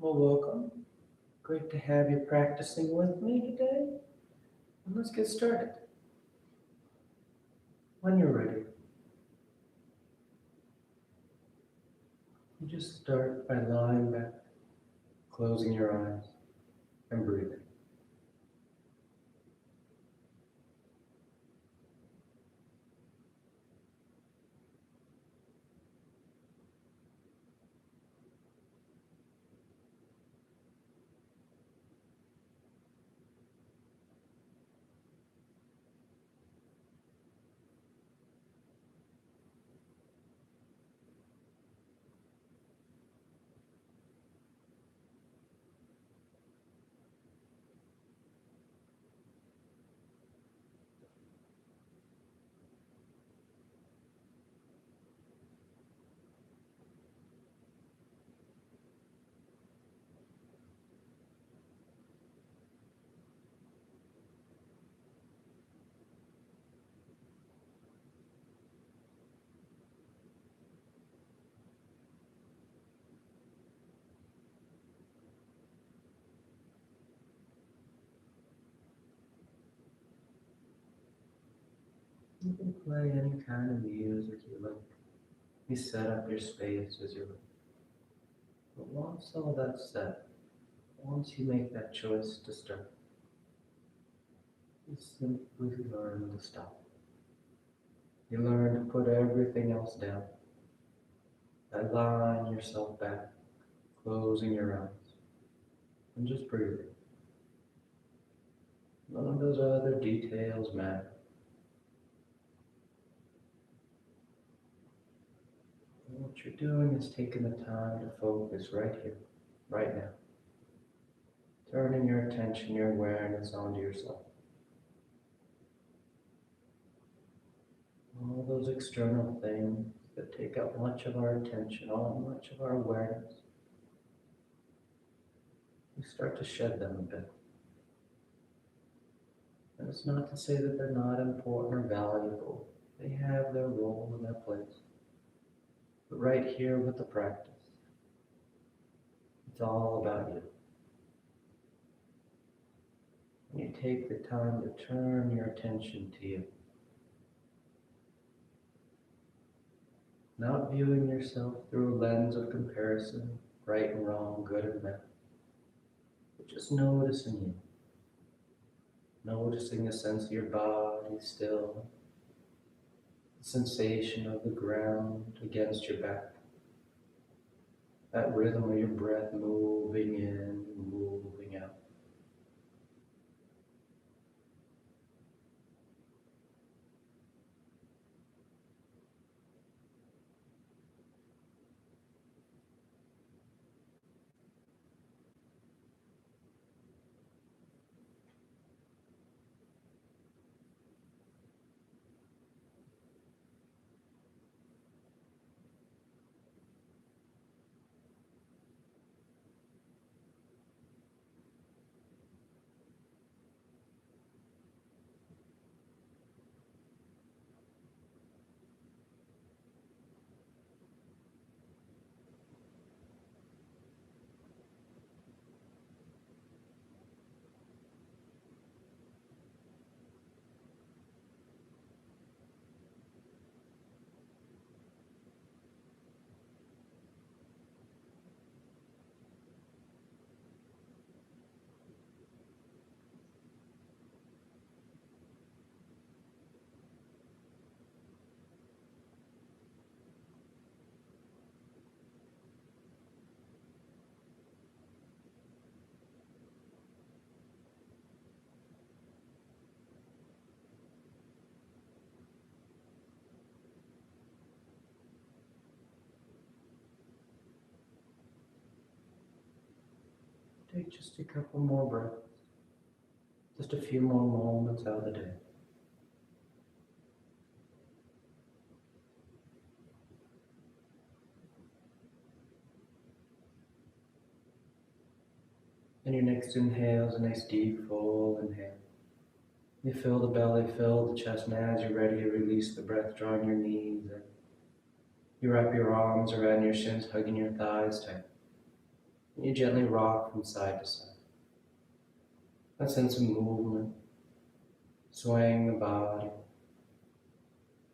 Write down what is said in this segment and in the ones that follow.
Well, welcome. Great to have you practicing with me today. And let's get started. When you're ready, you just start by lying back, closing your eyes, and breathing. You can play any kind of music you like. You set up your space as you like. But once all that's set, once you make that choice to start, you simply learn to stop. You learn to put everything else down by lying yourself back, closing your eyes, and just breathing. None of those other details matter. What you're doing is taking the time to focus right here, right now. Turning your attention, your awareness onto yourself. All those external things that take up much of our attention, all much of our awareness, we start to shed them a bit. And it's not to say that they're not important or valuable. They have their role and their place. But right here with the practice, it's all about you. And you take the time to turn your attention to you. Not viewing yourself through a lens of comparison, right and wrong, good and bad. But just noticing you. Noticing the sense of your body still. The sensation of the ground against your back. That rhythm of your breath moving in, moving out. Take just a couple more breaths. Just a few more moments out of the day. And your next inhale is a nice deep full inhale. You fill the belly, fill the chest, and as you're ready, you release the breath, drawing your knees in. You wrap your arms around your shins, hugging your thighs tight. You gently rock from side to side. A sense of movement, swaying the body.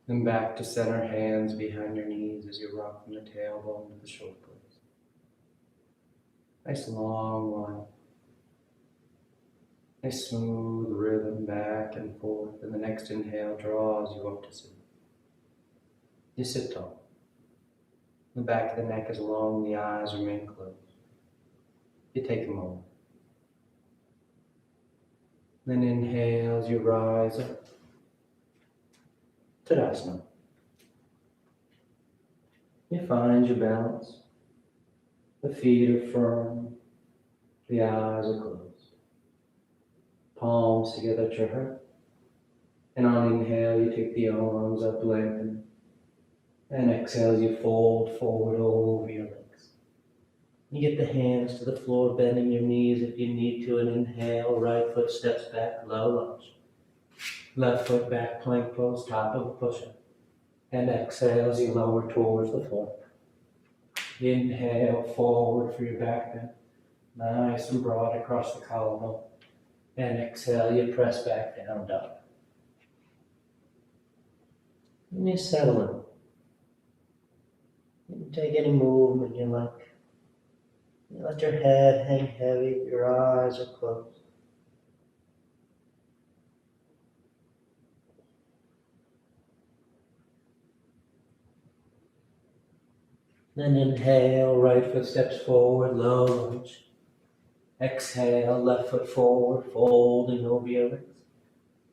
Then back to center, hands behind your knees as you rock from the tailbone to the shoulder blades. Nice long line. Nice smooth rhythm back and forth, and the next inhale draws you up to sit. You sit tall. The back of the neck is long, the eyes remain closed. You take a moment. Then inhale as you rise up. Tadasana. You find your balance. The feet are firm. The eyes are closed. Palms together at your heart. And on inhale, you take the arms up, lengthen. And exhale, you fold forward over your legs. You get the hands to the floor, bending your knees if you need to. And inhale, right foot steps back, low lunge. Left foot back, plank pose, top of a push-up. And exhale as you lower towards the floor. Inhale, forward for your back bend. Nice and broad across the collarbone. And exhale, you press back down, dog. And you settle in. You can take any movement you like. You let your head hang heavy, your eyes are closed. Then inhale, right foot steps forward, low lunge. Exhale, left foot forward, folding over your legs.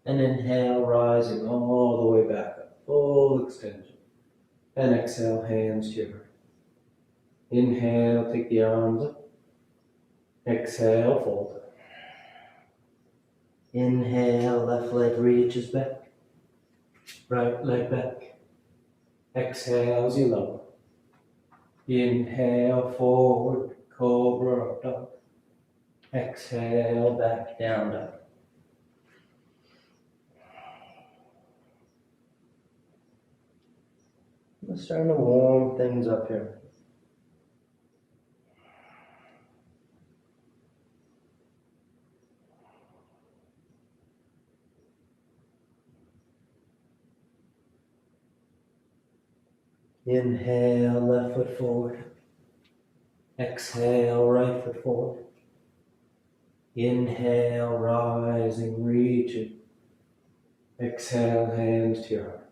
And inhale, rising all the way back up, full extension. And exhale, hands to your heart. Inhale, take the arms up. Exhale, fold. Inhale, left leg reaches back. Right leg back. Exhale as you lower. Inhale, forward, cobra up dog. Exhale, back down dog. I'm starting to warm things up here. Inhale, left foot forward. Exhale, right foot forward. Inhale, rising, reaching. Exhale, hands to your heart.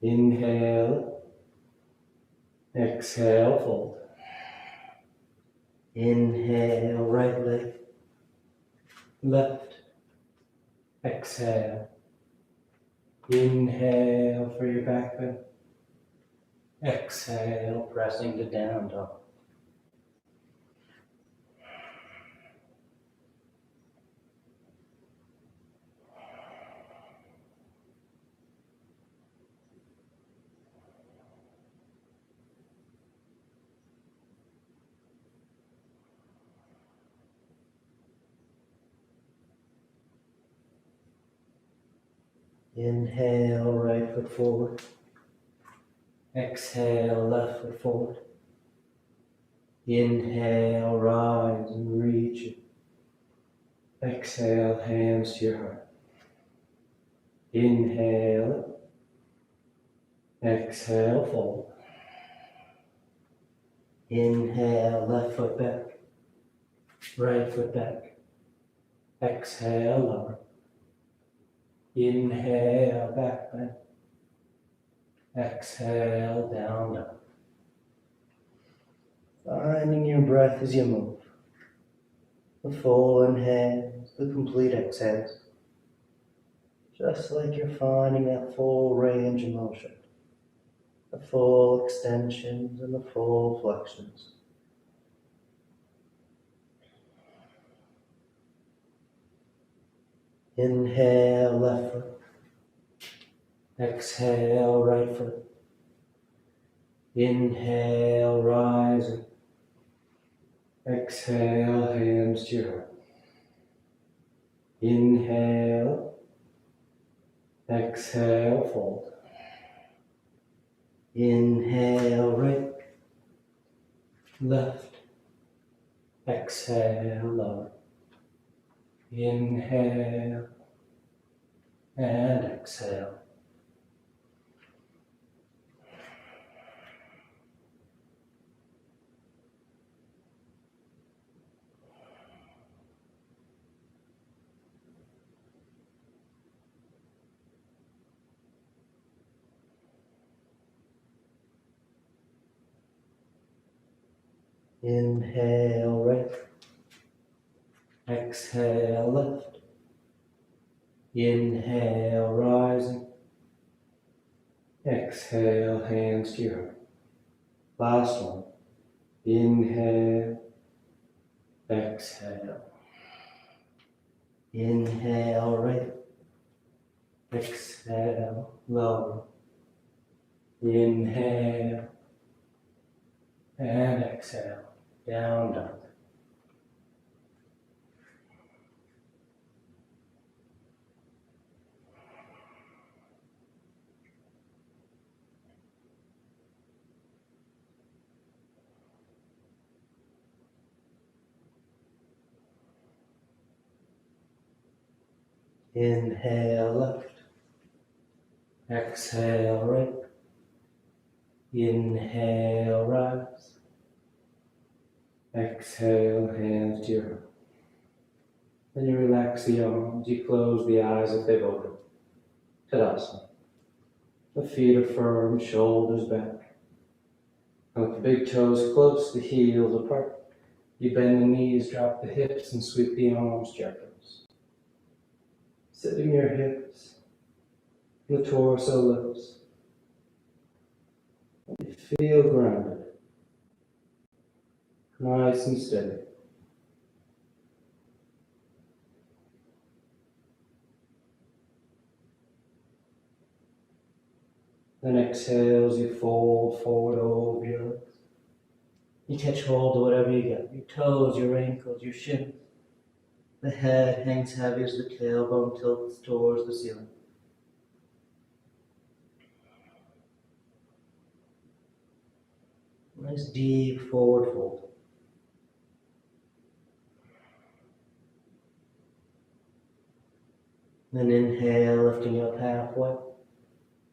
Inhale. Exhale, fold. Inhale, right leg. Left. Exhale. Inhale for your back bend. Exhale, pressing to down dog. Inhale, right foot forward. Exhale, left foot forward. Inhale, rise and reach it. Exhale, hands to your heart. Inhale. Exhale, fold. Inhale, left foot back. Right foot back. Exhale, lower. Inhale, back bend. Exhale, down dog. Finding your breath as you move. The full inhales, the complete exhales. Just like you're finding that full range of motion. The full extensions and the full flexions. Inhale, left foot. Exhale, right foot. Inhale, rising. Exhale, hands to your heart. Inhale. Exhale, fold. Inhale, right. Left. Exhale, lower. Inhale and exhale. Inhale, right. Exhale, left. Inhale, rising. Exhale, hands to your heart. Last one. Inhale, exhale. Inhale, right. Exhale, lower. Inhale and exhale. Down, down. Inhale, left. Exhale, right. Inhale, rise. Exhale, hands to your heart. Then you relax the arms, you close the eyes if they've opened. Tadasana. The feet are firm, shoulders back. And with the big toes close, the heels apart. You bend the knees, drop the hips, and sweep the arms gently. Sitting your hips, the torso lifts. You feel grounded, nice and steady. Then exhales, you fold forward over your legs. You catch hold of whatever you get, your toes, your ankles, your shins. The head hangs heavy as the tailbone tilts towards the ceiling. Nice deep forward fold. Then inhale, lifting up halfway.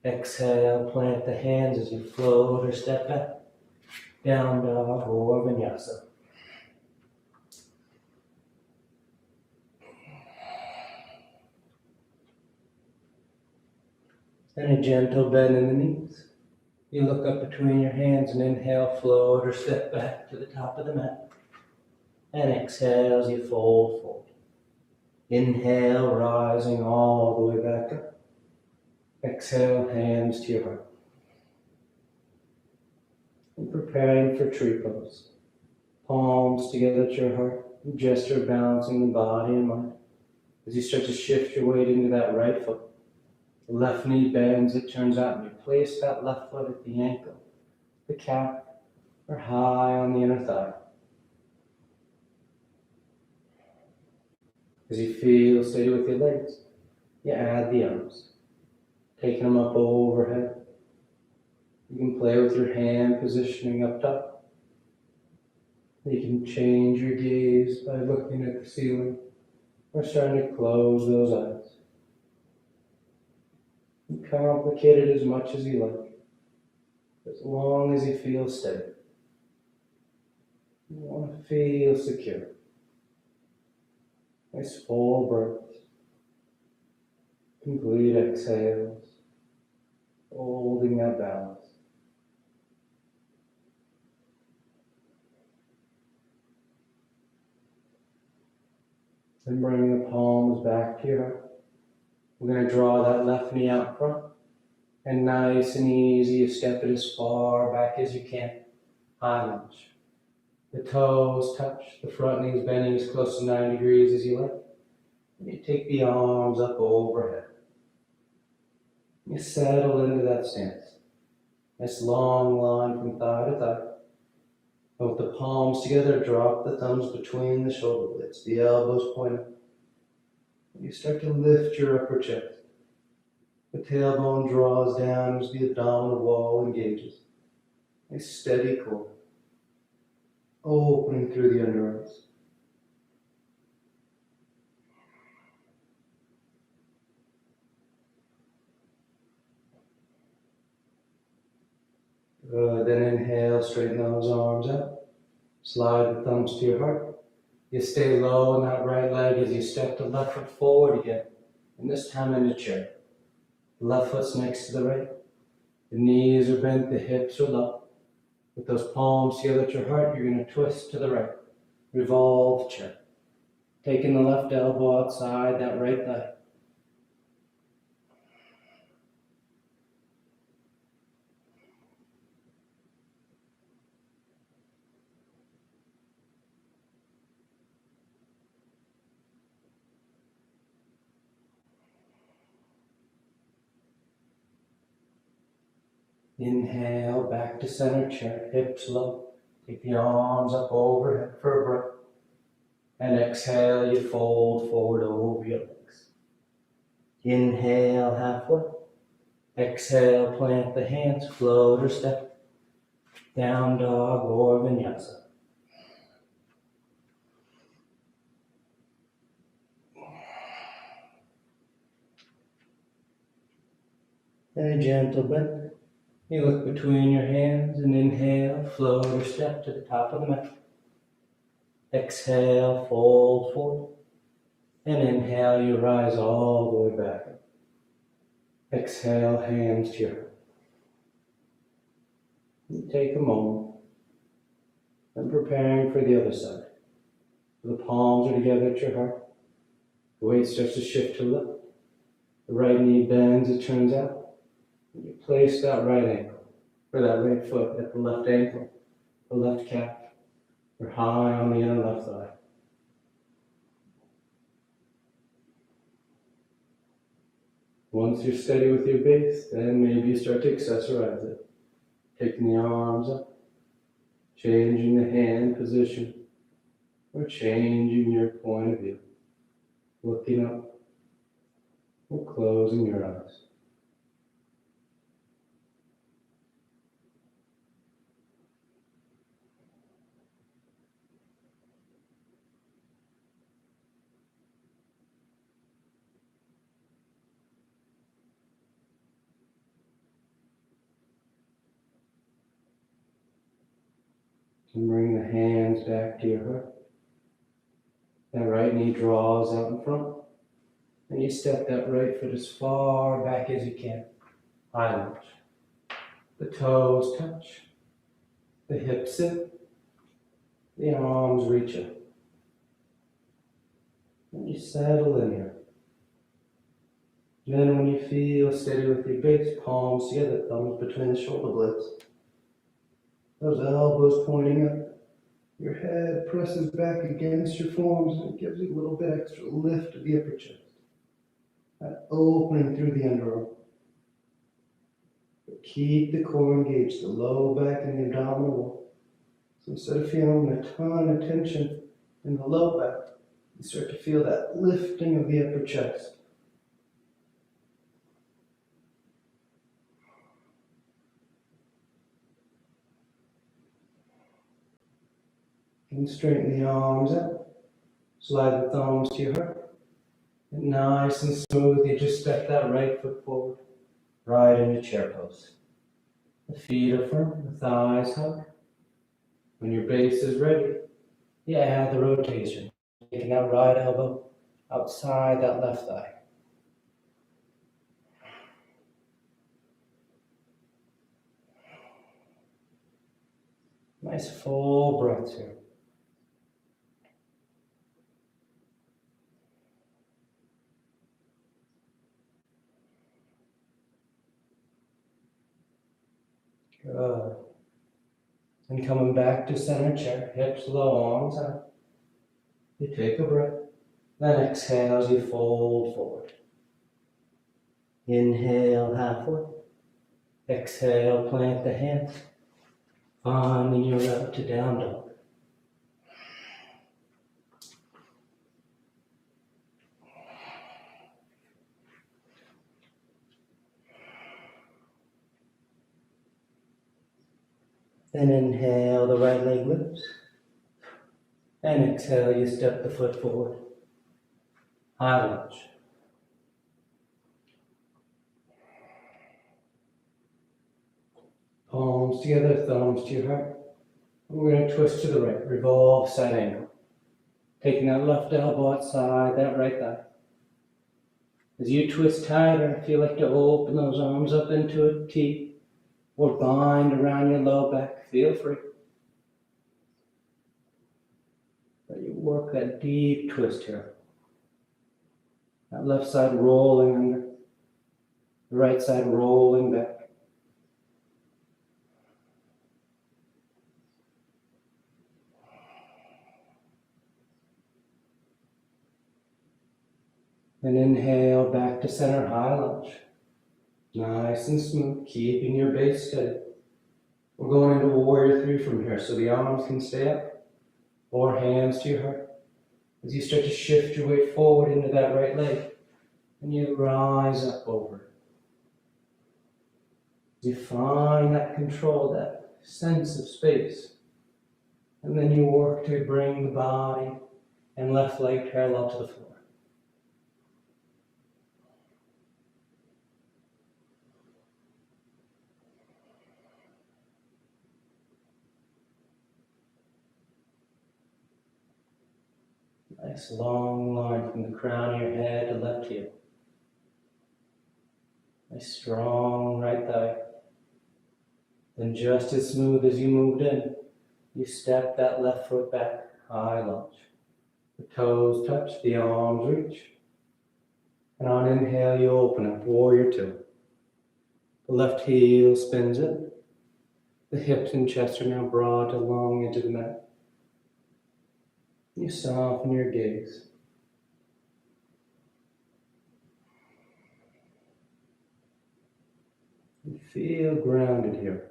Exhale, plant the hands as you float or step back. Down dog or vinyasa. And a gentle bend in the knees. You look up between your hands and inhale, float or step back to the top of the mat. And exhale as you fold, fold. Inhale, rising all the way back up. Exhale, hands to your heart. And preparing for tree pose. Palms together at your heart. Gesture balancing the body and mind. As you start to shift your weight into that right foot. The left knee bends, it turns out, and you place that left foot at the ankle, the calf, or high on the inner thigh. As you feel steady with your legs, you add the arms, taking them up overhead. You can play with your hand positioning up top. You can change your gaze by looking at the ceiling or starting to close those eyes. You complicate it as much as you like, as long as you feel steady. You want to feel secure. Nice full breaths. Complete exhales. Holding that balance. Then bringing the palms back to your heart. We're going to draw that left knee out front. And nice and easy, you step it as far back as you can. High lunge. The toes touch, the front knee is bending as close to 9 degrees as you like. And you take the arms up overhead. You settle into that stance. Nice long line from thigh to thigh. And with the palms together, drop the thumbs between the shoulder blades, the elbows point up. You start to lift your upper chest. The tailbone draws down as the abdominal wall engages. A steady core. opening through the underarms. Good, then inhale, straighten those arms up. Slide the thumbs to your heart. You stay low on that right leg as you step the left foot forward again. And this time in the chair. The left foot's next to the right. The knees are bent, the hips are low. With those palms together at your heart, you're going to twist to the right. Revolve chair. Taking the left elbow outside that right thigh. Inhale, back to center chair, hips low. Take the arms up overhead for a breath. And exhale, you fold forward over your legs. Inhale, halfway. Exhale, plant the hands, float or step. Down dog or vinyasa. And a gentle bend. You look between your hands and inhale, float or step to the top of the mat. Exhale, fold forward. And inhale, you rise all the way back up. Exhale, hands to your heart. Take a moment and preparing for the other side. The palms are together at your heart. The weight starts to shift to the left. The right knee bends, it turns out. And you place that right ankle, or that right foot at the left ankle, the left calf, or high on the inner left thigh. Once you're steady with your base, then maybe you start to accessorize it. Taking the arms up, changing the hand position, or changing your point of view. Looking up, or closing your eyes. And bring the hands back to your heart. That right knee draws out in front. And you step that right foot as far back as you can. High lunge. The toes touch. The hips sit. The arms reach up. And you settle in here. Then when you feel steady with your base, palms together, thumbs between the shoulder blades. Those elbows pointing up. Your head presses back against your forearms and it gives you a little bit extra lift to the upper chest. That opening through the underarm. But keep the core engaged, the low back and the abdominal wall. So instead of feeling a ton of tension in the low back, you start to feel that lifting of the upper chest. And straighten the arms out. Slide the thumbs to your heart. And nice and smooth, you just step that right foot forward. Right into chair pose. The feet are firm, the thighs hug. When your base is ready, you add the rotation. Taking that right elbow outside that left thigh. Nice full breaths here. Good. And coming back to center chair, hips low, arms out. You take a breath, then exhale as you fold forward. Inhale halfway. Exhale, plant the hands. Finding your route to down dog. Then inhale, the right leg lifts. And exhale, you step the foot forward. High lunge. Palms together, thumbs to your heart. We're going to twist to the right, revolve side angle. Taking that left elbow outside, that right thigh. As you twist tighter, if you like to open those arms up into a T or bind around your low back, feel free. But you work that deep twist here. That left side rolling under, the right side rolling back. And inhale back to center, high lunge. Nice and smooth, keeping your base steady. We're going into warrior 3 from here, so the arms can stay up or hands to your heart. As you start to shift your weight forward into that right leg, and you rise up over it. You find that control, that sense of space. And then you work to bring the body and left leg parallel to the floor. Nice long line from the crown of your head to left heel. Nice strong right thigh. Then just as smooth as you moved in, you step that left foot back, high lunge. The toes touch, the arms reach. And on inhale, you open up, warrior 2. The left heel spins in. The hips and chest are now brought along into the mat. You soften your gaze. You feel grounded here.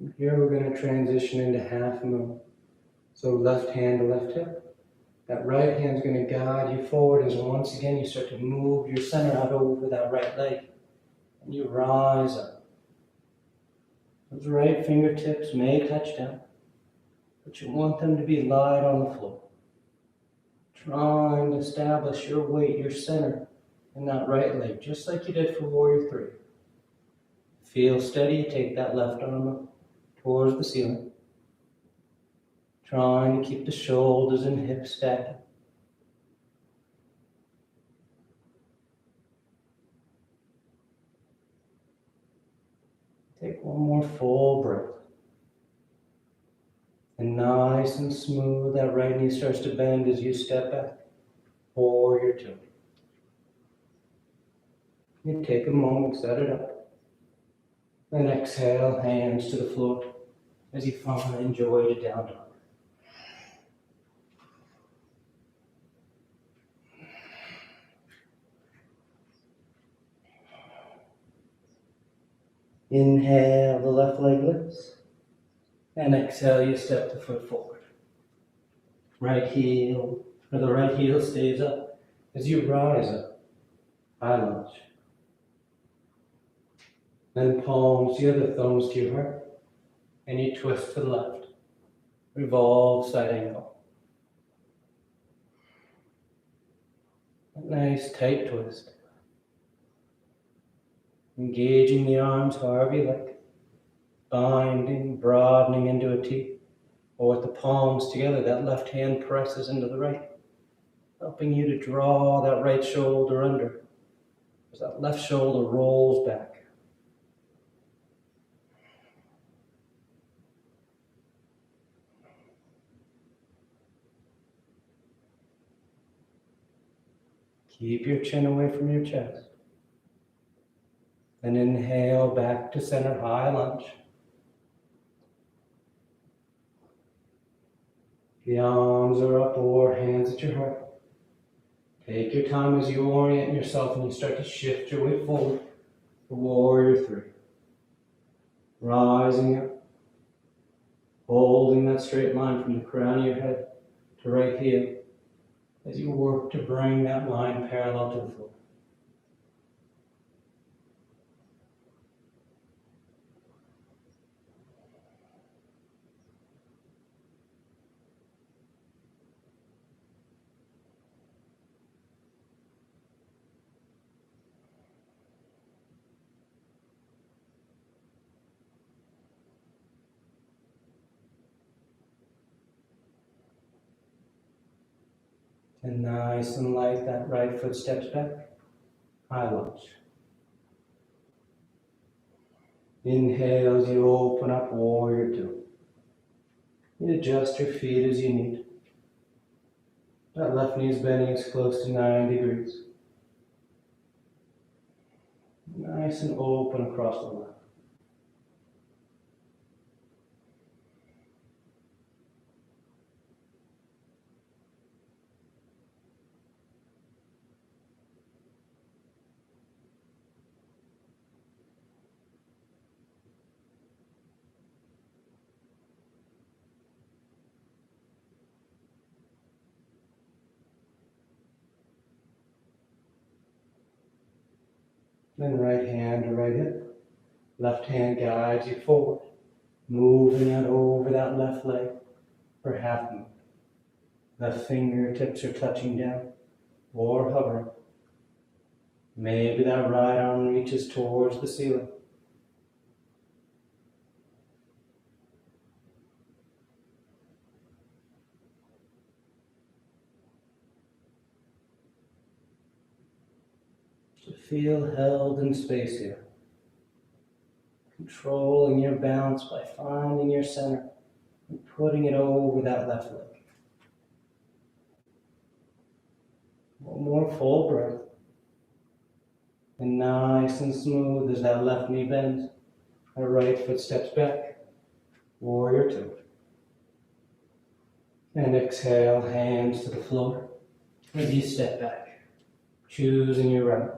And here we're going to transition into half moon. So left hand to left hip. That right hand's going to guide you forward as once again you start to move your center out over that right leg. And you rise up. Those right fingertips may touch down, but you want them to be light on the floor. Trying to establish your weight, your center in that right leg, just like you did for warrior 3. Feel steady, take that left arm up towards the ceiling. Trying to keep the shoulders and hips stacked. Take one more full breath. And nice and smooth, that right knee starts to bend as you step back. Warrior 2. You take a moment, set it up. Then exhale, hands to the floor as you find joy to down dog. Inhale, the left leg lifts. And exhale, you step the foot forward. Right heel, or the right heel stays up as you rise up. High lunge. Then palms together, thumbs to your heart. And you twist to the left. Revolve side angle. A nice tight twist. Engaging the arms however you like. Binding, broadening into a T. Or with the palms together, that left hand presses into the right. Helping you to draw that right shoulder under. As that left shoulder rolls back. Keep your chin away from your chest. And inhale back to center, high lunge. The arms are up or hands at your heart. Take your time as you orient yourself and you start to shift your weight forward for warrior 3. Rising up. Holding that straight line from the crown of your head to right heel as you work to bring that line parallel to the floor. And nice and light, that right foot steps back. High lunge. Inhale as you open up, warrior two. You adjust your feet as you need. That left knee is bending as close to 9 degrees. Nice and open across the left. Then right hand to right hip. Left hand guides you forward, moving out over that left leg for half moon. Left fingertips are touching down or hovering. Maybe that right arm reaches towards the ceiling. So feel held in space here. Controlling your balance by finding your center and putting it over that left leg. One more full breath. And nice and smooth as that left knee bends, that right foot steps back. Warrior two. And exhale, hands to the floor as you step back, choosing your right.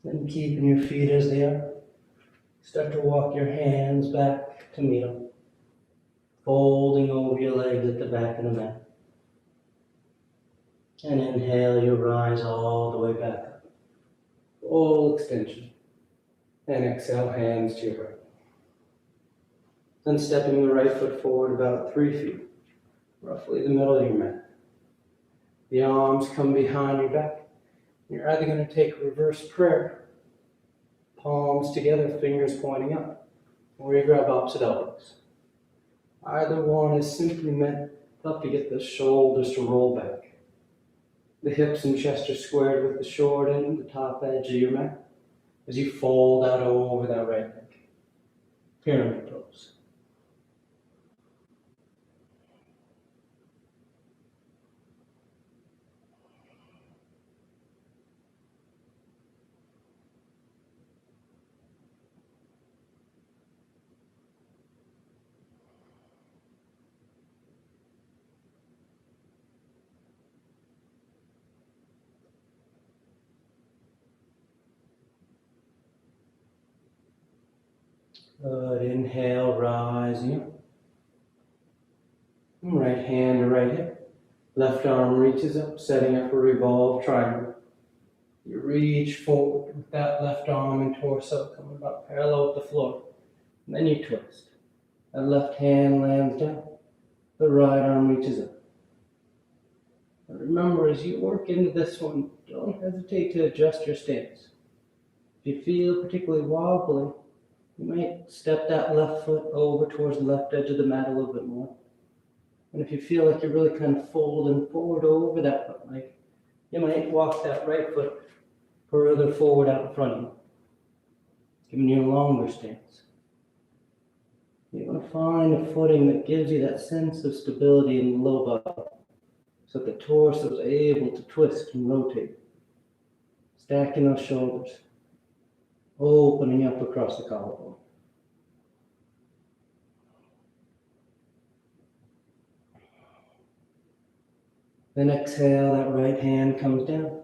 Then keeping your feet as they are, start to walk your hands back to meet them, folding over your legs at the back of the mat. And inhale, you rise all the way back up. Full extension. And exhale, hands to your right. Then stepping the right foot forward about 3 feet, roughly the middle of your mat. The arms come behind your back. You're either going to take reverse prayer, palms together, fingers pointing up, or you grab opposite elbows. Either one is simply meant to help you get the shoulders to roll back. The hips and chest are squared with the short end, the top edge of your mat, as you fold out over that right leg. Pyramid pose. Good. Inhale, rising up. Right hand to right hip. Left arm reaches up, setting up a revolved triangle. You reach forward with that left arm and torso coming about parallel with the floor. And then you twist. That left hand lands down. The right arm reaches up. And remember, as you work into this one, don't hesitate to adjust your stance. If you feel particularly wobbly, you might step that left foot over towards the left edge of the mat a little bit more. And if you feel like you're really kind of folding forward over that foot leg, you might walk that right foot further forward out in front of you, giving you a longer stance. You want to find a footing that gives you that sense of stability in the low back, so that the torso is able to twist and rotate, stacking those shoulders, opening up across the collarbone. Then exhale, that right hand comes down.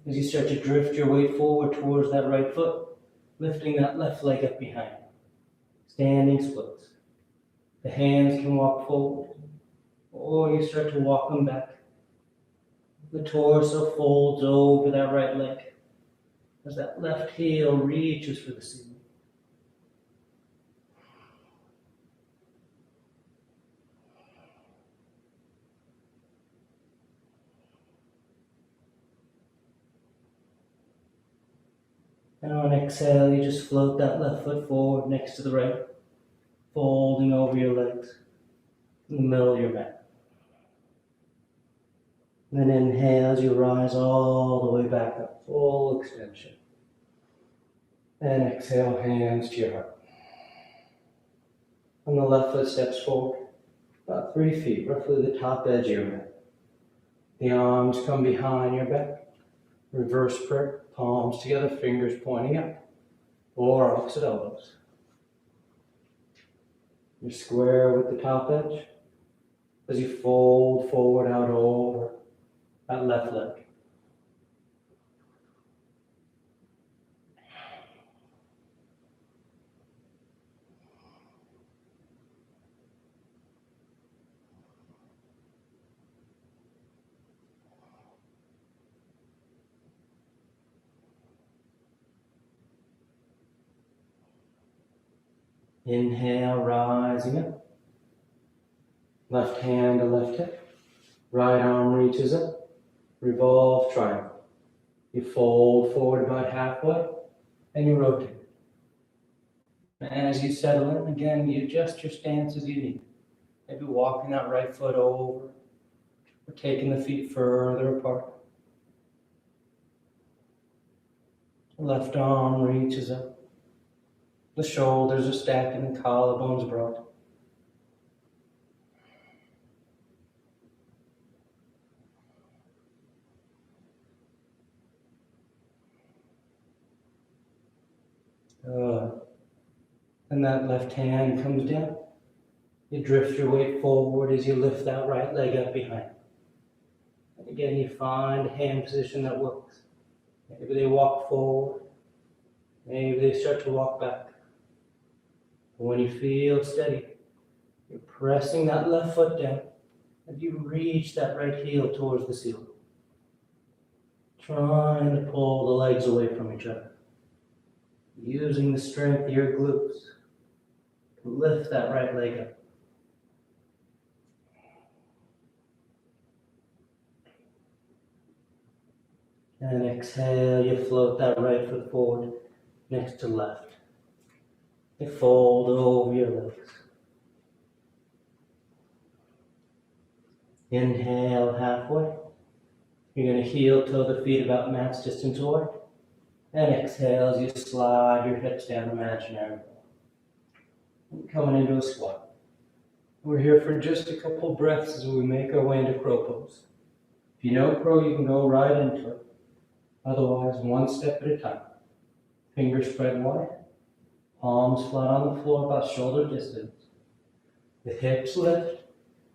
As you start to drift your way forward towards that right foot, lifting that left leg up behind you. Standing splits. The hands can walk forward, or you start to walk them back. The torso folds over that right leg as that left heel reaches for the ceiling. And on exhale, you just float that left foot forward next to the right, folding over your legs in the middle of your mat. And then inhale as you rise all the way back up, full extension. And exhale, hands to your heart. And the left foot steps forward, about 3 feet, roughly the top edge of your mat. The arms come behind your back. Reverse prayer, palms together, fingers pointing up, or opposite elbows. You're square with the top edge as you fold forward out over that left leg. Inhale, rising up. Left hand to left hip. Right arm reaches up. Revolve triangle. You fold forward about halfway and you rotate. And as you settle in, again, you adjust your stance as you need. Maybe walking that right foot over or taking the feet further apart. Left arm reaches up. The shoulders are stacked and the collarbones broad. And that left hand comes down. You drift your weight forward as you lift that right leg up behind. And again, you find a hand position that works. Maybe they walk forward. Maybe they start to walk back. When you feel steady, you're pressing that left foot down as you reach that right heel towards the ceiling. Trying to pull the legs away from each other. Using the strength of your glutes to lift that right leg up. And exhale, you float that right foot forward next to left. You fold over your legs. Inhale halfway. You're going to heel toe the feet about max distance away. And exhale as you slide your hips down imaginary. Coming into a squat. We're here for just a couple breaths as we make our way into crow pose. If you know crow, you can go right into it. Otherwise, one step at a time. Fingers spread wide. Palms flat on the floor about shoulder distance. The hips lift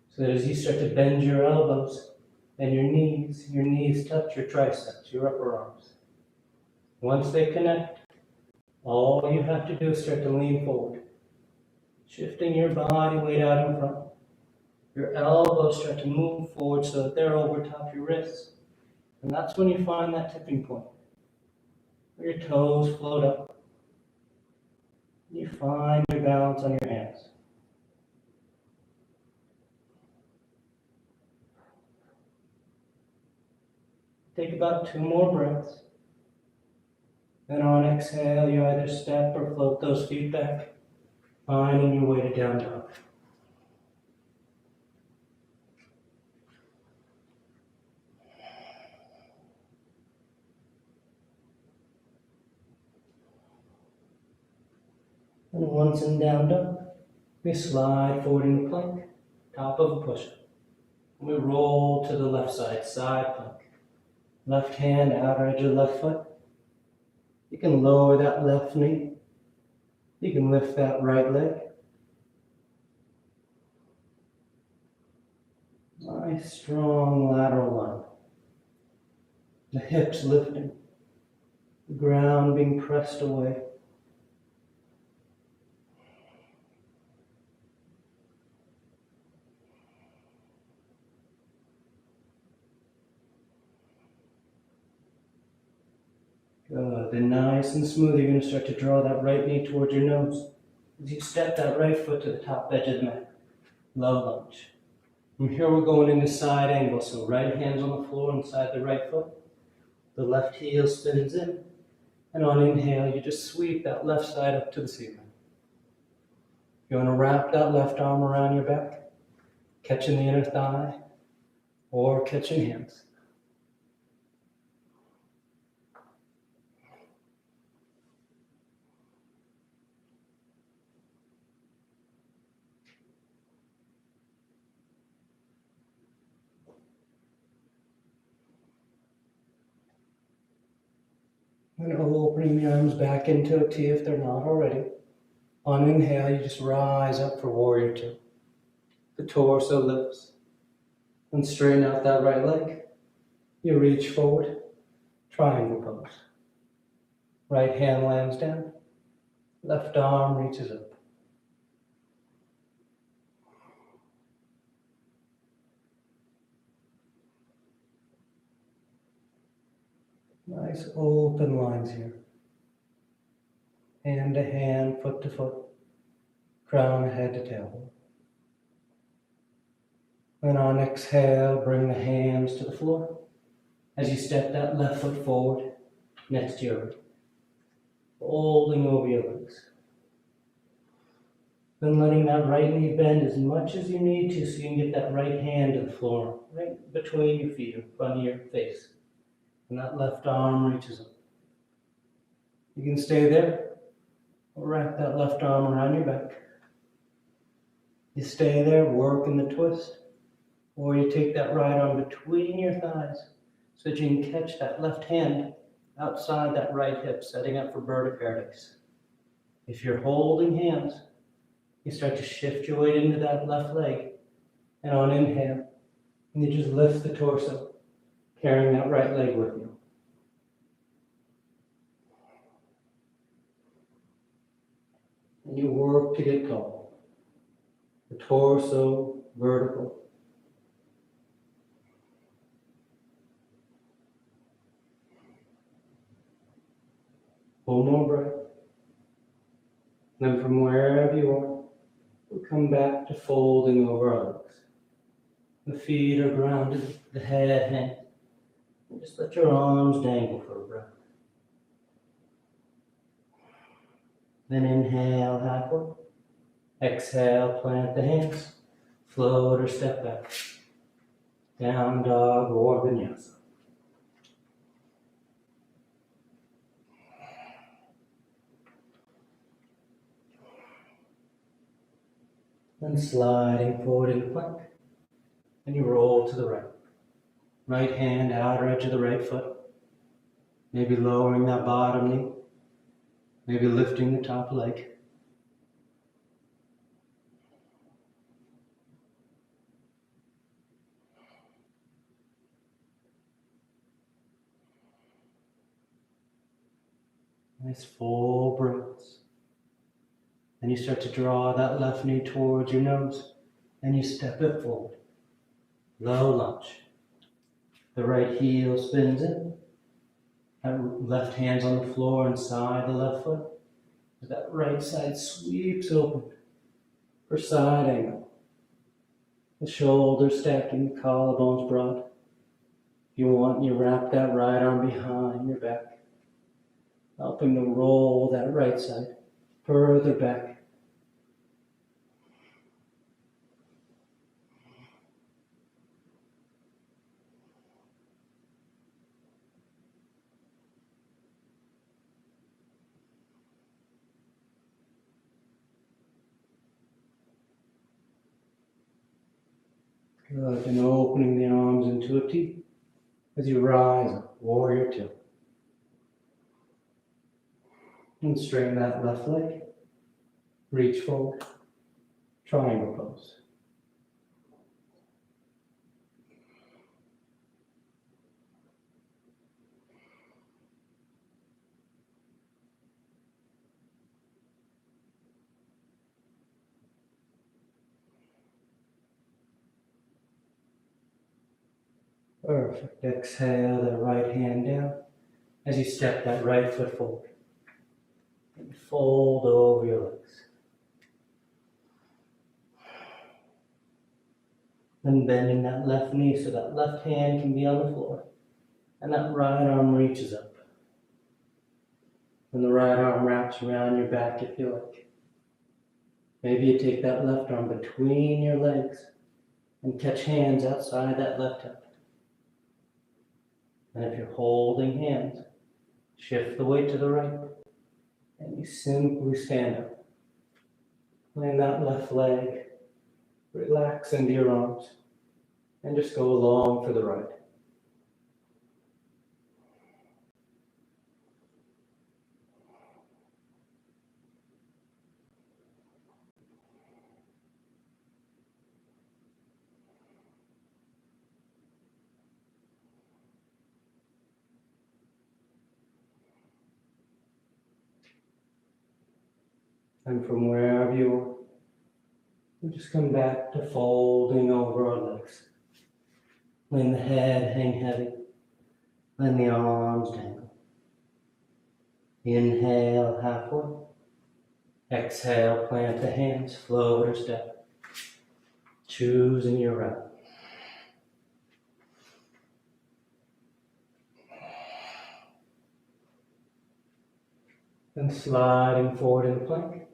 so that as you start to bend your elbows and your knees touch your triceps, your upper arms. Once they connect, all you have to do is start to lean forward, shifting your body weight out in front. Your elbows start to move forward so that they're over top your wrists. And that's when you find that tipping point, where your toes float up. You find your balance on your hands. Take about 2 more breaths. Then on exhale, you either step or float those feet back, finding your way to down dog. And once in down dog, we slide forward into plank, top of a push-up. We roll to the left side, side plank. Left hand, outer edge of left foot. You can lower that left knee. You can lift that right leg. Nice, strong lateral line. The hips lifting. The ground being pressed away. Good. Then nice and smooth, you're going to start to draw that right knee towards your nose. As you step that right foot to the top edge of the mat. Low lunge. From here we're going into side angle. So right hand's on the floor inside the right foot. The left heel spins in. And on inhale, you just sweep that left side up to the ceiling. You want to wrap that left arm around your back, catching the inner thigh, or catching hands. And opening the arms back into a T if they're not already. On inhale, you just rise up for warrior two. The torso lifts. And straighten out that right leg. You reach forward, triangle pose. Right hand lands down. Left arm reaches up. Nice open lines here. Hand to hand, foot to foot. Crown head to tailbone. Then on exhale, bring the hands to the floor as you step that left foot forward next to your right, folding over your legs. Then letting that right knee bend as much as you need to so you can get that right hand to the floor, right between your feet in front of your face. And that left arm reaches up. You can stay there or wrap that left arm around your back. You stay there, working the twist. Or you take that right arm between your thighs so that you can catch that left hand outside that right hip, setting up for Burdocardics. If you're holding hands, you start to shift your weight into that left leg. And on inhale, and you just lift the torso, carrying that right leg with you. And you work to get tall. The torso vertical. One more breath. Then from wherever you are, we'll come back to folding over our legs. The feet are grounded, the head hangs. And just let your arms dangle for a breath. Then inhale halfway. Exhale, plant the hands. Float or step back. Down dog or vinyasa. Then sliding forward into plank. And you roll to the right. Right hand, outer edge of the right foot. Maybe lowering that bottom knee. Maybe lifting the top leg. Nice full breaths. And you start to draw that left knee towards your nose. And you step it forward. Low lunge. The right heel spins in. That left hand's on the floor inside the left foot. That right side sweeps open for side angle. The shoulders stacking, the collarbones broad. If you want, you wrap that right arm behind your back, helping to roll that right side further back. Good, and opening the arms into a T as you rise up, warrior two. And straighten that left leg, reach forward, triangle pose. Perfect. Exhale that right hand down as you step that right foot forward. And fold over your legs. Then bending that left knee so that left hand can be on the floor. And that right arm reaches up. When the right arm wraps around your back, you feel like maybe you take that left arm between your legs and catch hands outside that left hip. And if you're holding hands, shift the weight to the right and you simply stand up. Lean that left leg, relax into your arms, and just go along for the ride. And from wherever you are, we just come back to folding over our legs. Letting the head hang heavy. Letting the arms dangle. Inhale halfway. Exhale, plant the hands, float or step. Choosing your route. Then sliding forward in plank.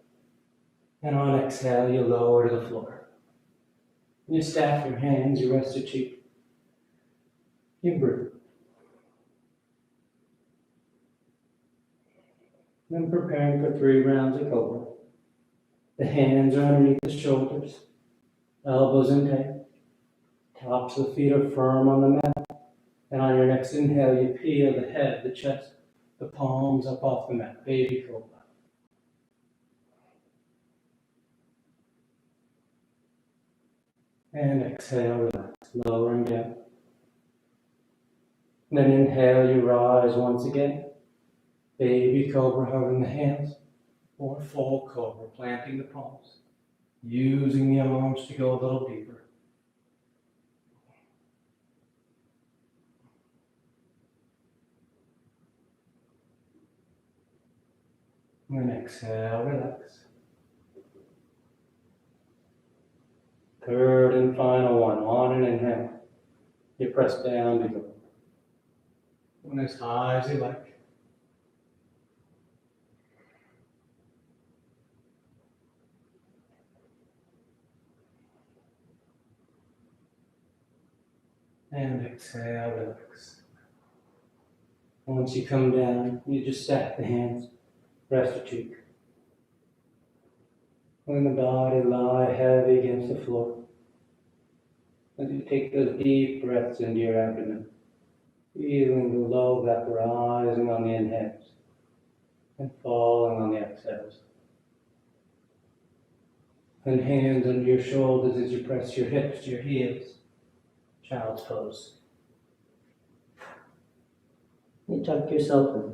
And on exhale, you lower to the floor. You stack your hands, you rest your cheek. You breathe. Then preparing for 3 rounds of cobra. The hands are underneath the shoulders, elbows in tight. Tops of the feet are firm on the mat. And on your next inhale, you peel the head, the chest, the palms up off the mat. Baby cobra. And exhale, relax, lowering down. Then inhale, you rise once again. Baby cobra, hugging the hands. Or full cobra, planting the palms. Using the arms to go a little deeper. And exhale, relax. Third and final one. On an inhale, you press down to go. And as high as you like. And exhale, relax. Once you come down, you just stack the hands, rest your cheek. Let the body lie heavy against the floor. As you take those deep breaths into your abdomen, feeling the low back rising on the inhales and falling on the exhales. And hands under your shoulders as you press your hips to your heels. Child's pose. You tuck yourself in.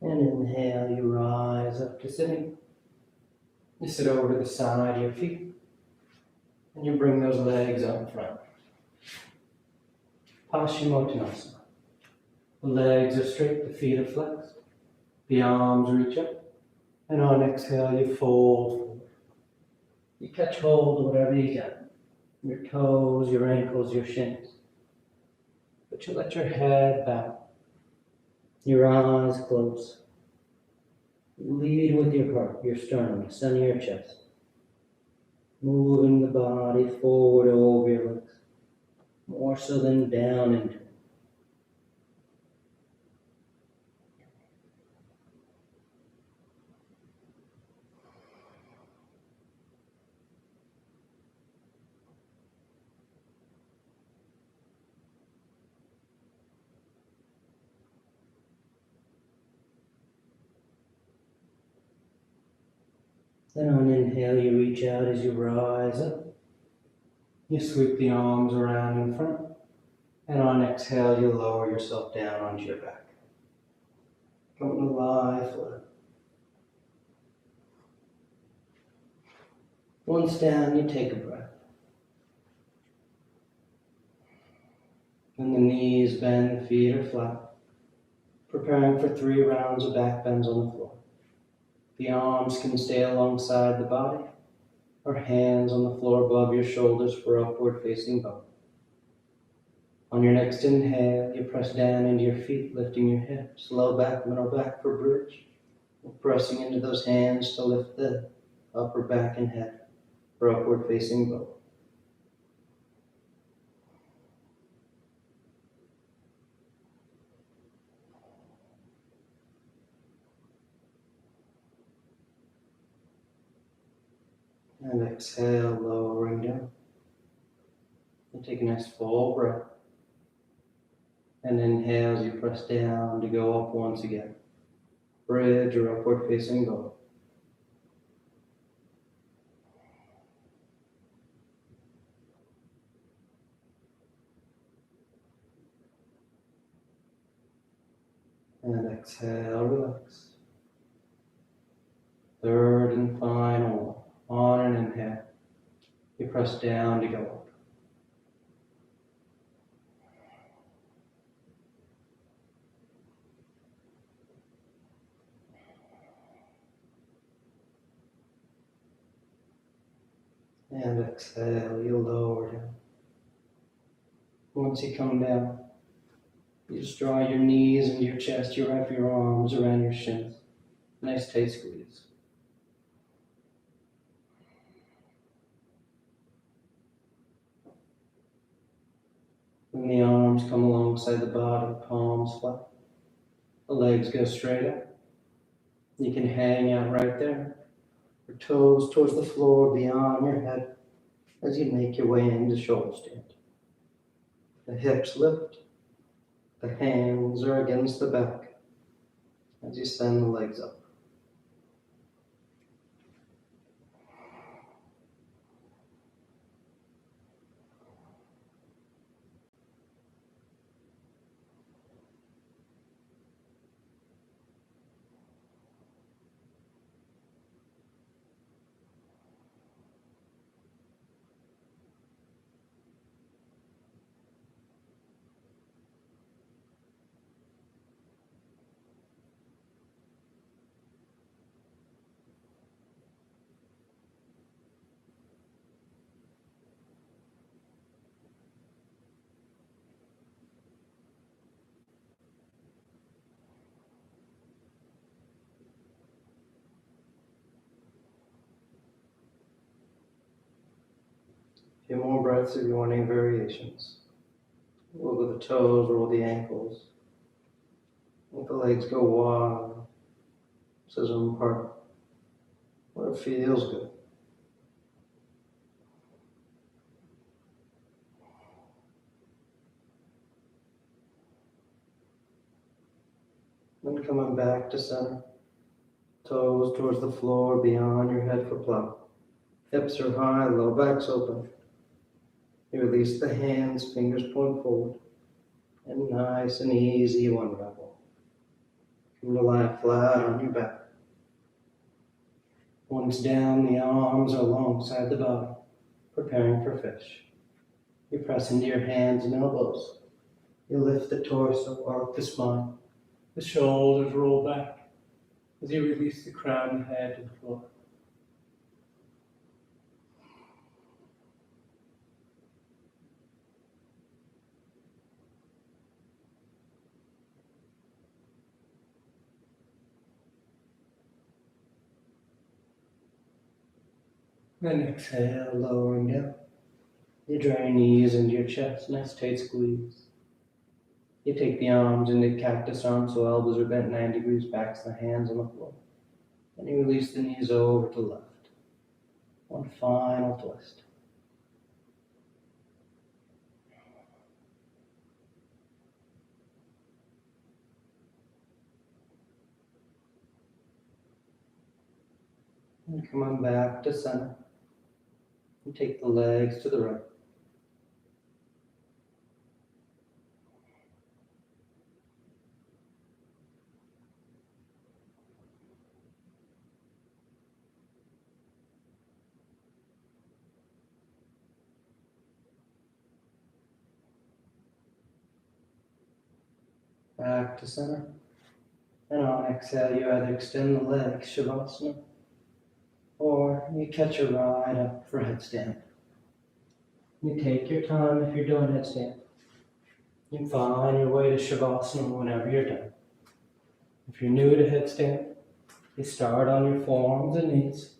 And inhale, you rise up to sitting. You sit over to the side of your feet. And you bring those legs up front. Paschimottanasana. The legs are straight, the feet are flexed. The arms reach up. And on exhale, you fold forward. You catch hold of whatever you got. Your toes, your ankles, your shins. But you let your head bow. Your eyes close. Lead with your heart, your sternum, the center of your chest. Moving the body forward over your legs. More so than down into it. Then on inhale, you reach out as you rise up. You sweep the arms around in front. And on exhale, you lower yourself down onto your back. Going to lie flat. Once down, you take a breath. When the knees bend, the feet are flat, preparing for 3 rounds of back bends on the floor. The arms can stay alongside the body, or hands on the floor above your shoulders for upward facing bow. On your next inhale, you press down into your feet, lifting your hips, low back, middle back for bridge, pressing into those hands to lift the upper back and head for upward facing bow. And exhale, lowering down. And take a nice full breath. And inhale as you press down to go up once again. Bridge or upward facing bow. And exhale, relax. Third and final one. On an inhale, you press down to go up. And exhale, you lower down. Once you come down, you just draw your knees into your chest, you wrap your arms around your shins. Nice tight squeeze. When the arms come alongside the body, palms flat, the legs go straight up. You can hang out right there, your toes towards the floor beyond your head as you make your way into shoulder stand. The hips lift, the hands are against the back as you send the legs up. A few more breaths if you want any variations. Wiggle the toes, roll the ankles. Let the legs go wide, scissor them apart, where it feels good. Then coming back to center. Toes towards the floor, beyond your head for plow. Hips are high, low back's open. You release the hands, fingers point forward. And nice and easy, you unravel. You lie flat on your back. Once down, the arms are alongside the body, preparing for fish. You press into your hands and elbows. You lift the torso, arc the spine. The shoulders roll back as you release the crown and head to the floor. Then exhale, lowering down. You draw your knees into your chest, nice tight squeeze. You take the arms into cactus arms so elbows are bent 90 degrees back to the hands on the floor. Then you release the knees over to the left. One final twist. And come on back to center. And take the legs to the right. back to center. And on exhale, you either extend the legs, Shavasana, or you catch a ride up for headstand. You take your time if you're doing headstand. You find your way to Shavasana whenever you're done. If you're new to headstand, you start on your forearms and knees.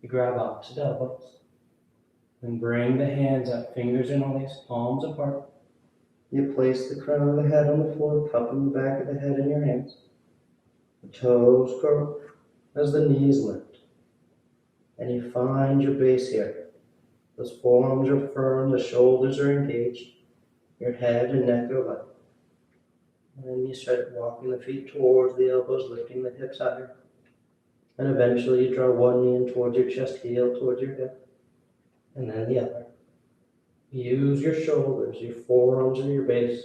You grab opposite elbows. Then bring the hands up, fingers interlaced, palms apart. You place the crown of the head on the floor, cupping the back of the head in your hands. The toes curl as the knees lift. And you find your base here. Those forearms are firm, the shoulders are engaged, your head and neck are light. And then you start walking the feet towards the elbows, lifting the hips higher. And eventually you draw one knee in towards your chest, heel towards your hip. And then the other. Use your shoulders, your forearms, and your base.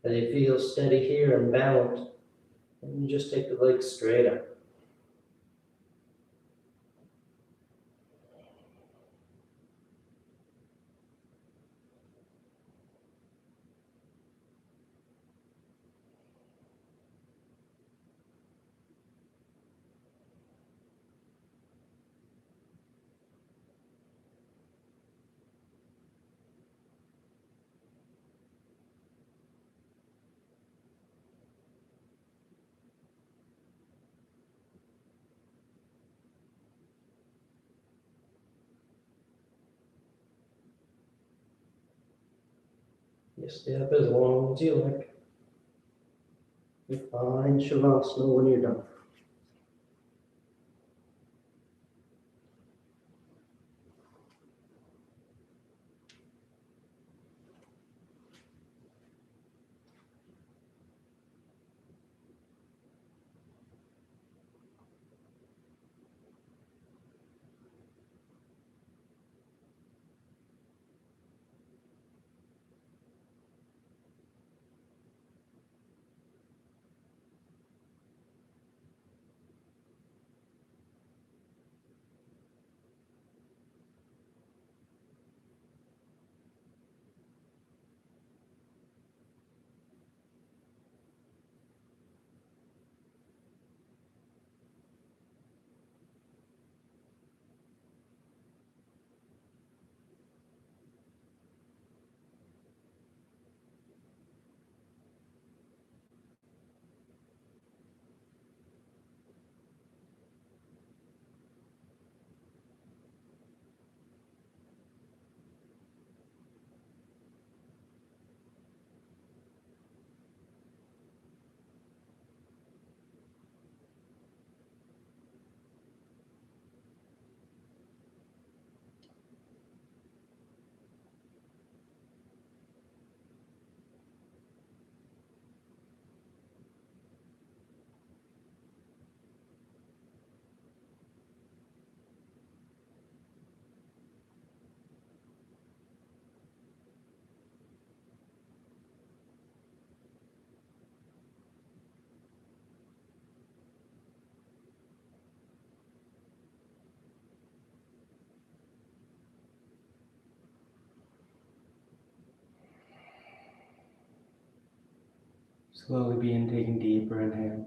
As you feel steady here and balanced, and you just take the legs straight up. You stay up as long as you like. You find Shavasana when you're done. Slowly begin taking deeper inhales,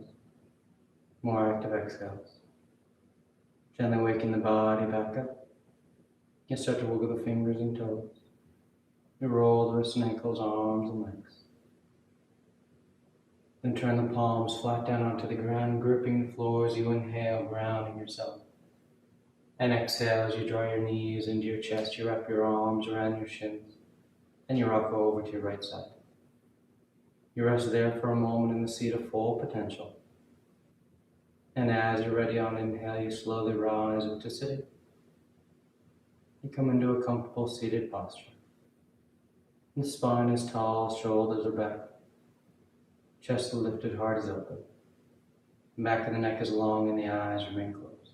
more active exhales. Gently waking the body back up. You start to wiggle the fingers and toes. You roll the wrists and ankles, arms and legs. Then turn the palms flat down onto the ground, gripping the floor as you inhale, grounding yourself. And exhale as you draw your knees into your chest, you wrap your arms around your shins, and you rock over to your right side. You rest there for a moment in the seat of full potential. And as you're ready on inhale, you slowly rise into sitting. You come into a comfortable seated posture. The spine is tall, shoulders are back. Chest is lifted, heart is open. The back of the neck is long and the eyes remain closed.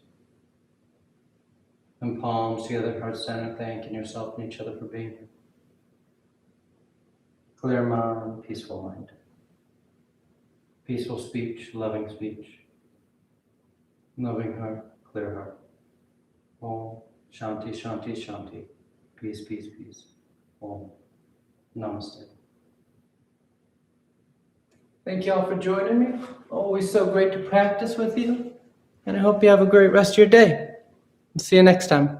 And palms together, heart center, thanking yourself and each other for being here. Clear mind, peaceful mind. Peaceful speech, loving speech. Loving heart, clear heart. Om Shanti, Shanti, Shanti. Peace, peace, peace. Om. Namaste. Thank you all for joining me. Always so great to practice with you. And I hope you have a great rest of your day. See you next time.